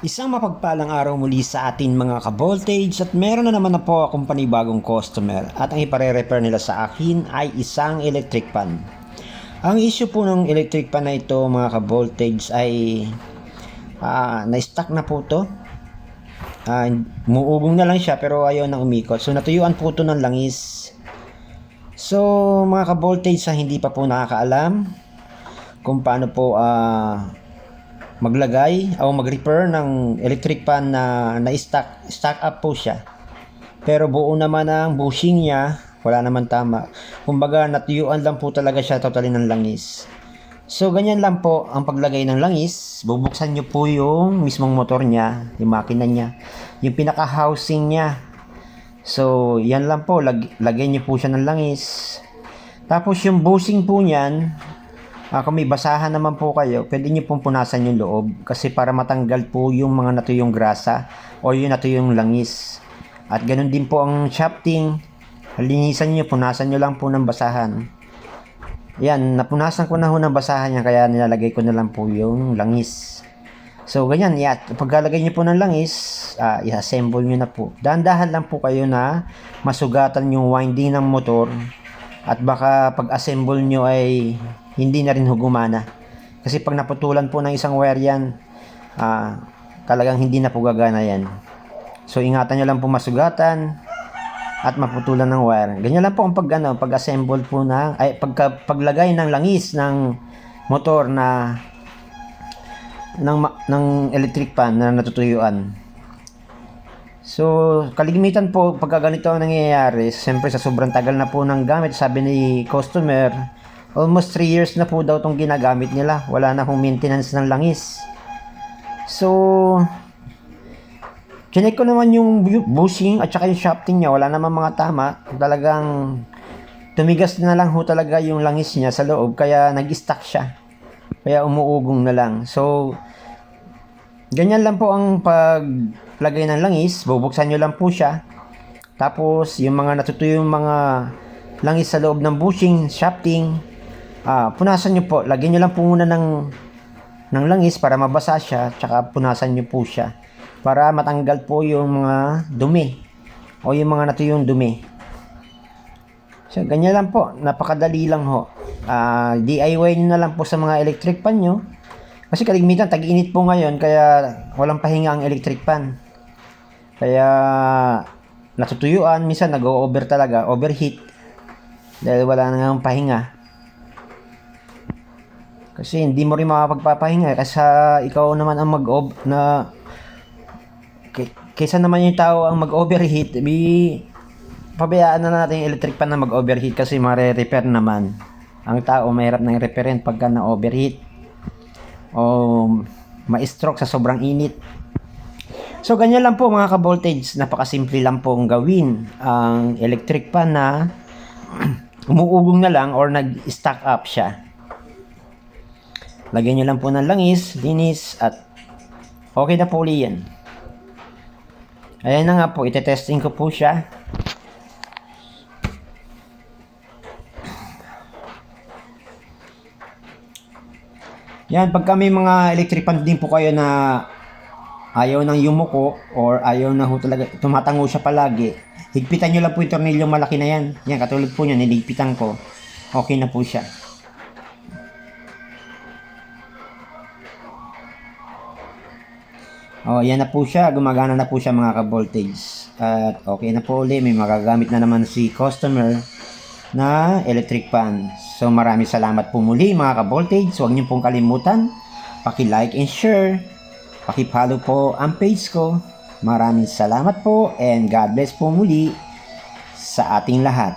Isang mapagpalang araw muli sa atin mga ka-voltage at meron na naman na po akong panibagong customer at ang ipare-repair nila sa akin ay isang electric fan. Ang issue po ng electric fan na ito mga ka-voltage ay na-stuck na po to. Muugong na lang siya pero ayaw na umikot. So natuyuan po to ng langis. So mga ka-voltage sa hindi pa po nakakaalam kung paano po maglagay o mag-repair ng electric fan na stock up po siya. Pero buo naman ang bushing niya, wala naman tama. Kumbaga natuyuan lang po talaga siya totally ng langis. So ganyan lang po ang paglagay ng langis. Bubuksan niyo po yung mismong motor niya, yung makina niya, yung pinaka-housing niya. So yan lang po, lagyan niyo po siya ng langis. Tapos yung bushing po niyan, kung may basahan naman po kayo, pwede nyo pong punasan yung loob kasi para matanggal po yung mga natuyong grasa o yung natuyong langis. At ganun din po ang shafting. Linisan nyo, punasan nyo lang po ng basahan. Yan, napunasan ko na ho ng basahan niya kaya nilalagay ko na lang po yung langis. So ganyan, pagkalagay nyo po ng langis, i-assemble nyo na po. Dahan-dahan lang po kayo na masugatan yung winding ng motor at baka pag-assemble nyo ay hindi na rin gumana. Kasi pag naputulan po ng isang wire yan, talagang hindi na po gagana yan. So ingatan nyo lang po masugatan at maputulan ng wire. Ganyan lang po ang pag-assemble po paglagay ng langis ng motor ng electric fan na natutuyuan. So kalimitan po pagka ganito ang nangyayari, siyempre sa sobrang tagal na po ng gamit, sabi ni customer, almost 3 years na po daw itong ginagamit nila. Wala na hong maintenance ng langis. So, chinek ko naman yung bushing at saka yung shafting niya. Wala naman mga tama. Talagang tumigas na lang ho talaga yung langis niya sa loob. Kaya nag-stuck siya. Kaya umuugong na lang. So, ganyan lang po ang paglagay ng langis. Bubuksan nyo lang po siya. Tapos, yung mga natutuyo yung mga langis sa loob ng bushing, shafting, punasan nyo po. Lagyan nyo lang po muna ng langis para mabasa siya. Tsaka punasan nyo po siya. Para matanggal po yung mga dumi. O yung mga natuyong dumi. So, ganyan lang po. Napakadali lang ho. DIY nyo na lang po sa mga electric fan nyo. Kasi kalimitan, tag-init po ngayon. Kaya walang pahinga ang electric fan. Kaya natutuyuan. Minsan nag-over talaga. Overheat. Dahil wala nang pahinga. Kasi hindi mo rin makapagpapahinga kasi ikaw naman ang kaysa naman yung tao ang mag-overheat, pabayaan na natin yung electric fan na mag-overheat kasi mare-repair naman. Ang tao mahirap nang i-repairin pagka na-overheat o ma-stroke sa sobrang init. So ganyan lang po mga ka-voltage, napakasimple lang pong gawin ang electric fan na umuugong na lang or nag-stack up siya. Lagyan nyo lang po ng langis, linis, at okay na po uli yan. Ayan na nga po, itetesting ko po siya. Yan, pagka may mga electric fan din po kayo na ayaw nang yumuko or ayaw na ho talaga, tumatango siya palagi, higpitan nyo lang po yung tornilyong malaki na yan. Yan, katulad po yan, niligpitan ko. Okay na po siya. Yan na po siya. Gumagana na po siya mga ka-voltage. At okay na po ulit. May magagamit na naman si customer na electric fan. So maraming salamat po muli mga ka-voltage. Huwag niyo pong kalimutan. Paki-like and share. Paki-follow po ang page ko. Maraming salamat po and God bless po muli sa ating lahat.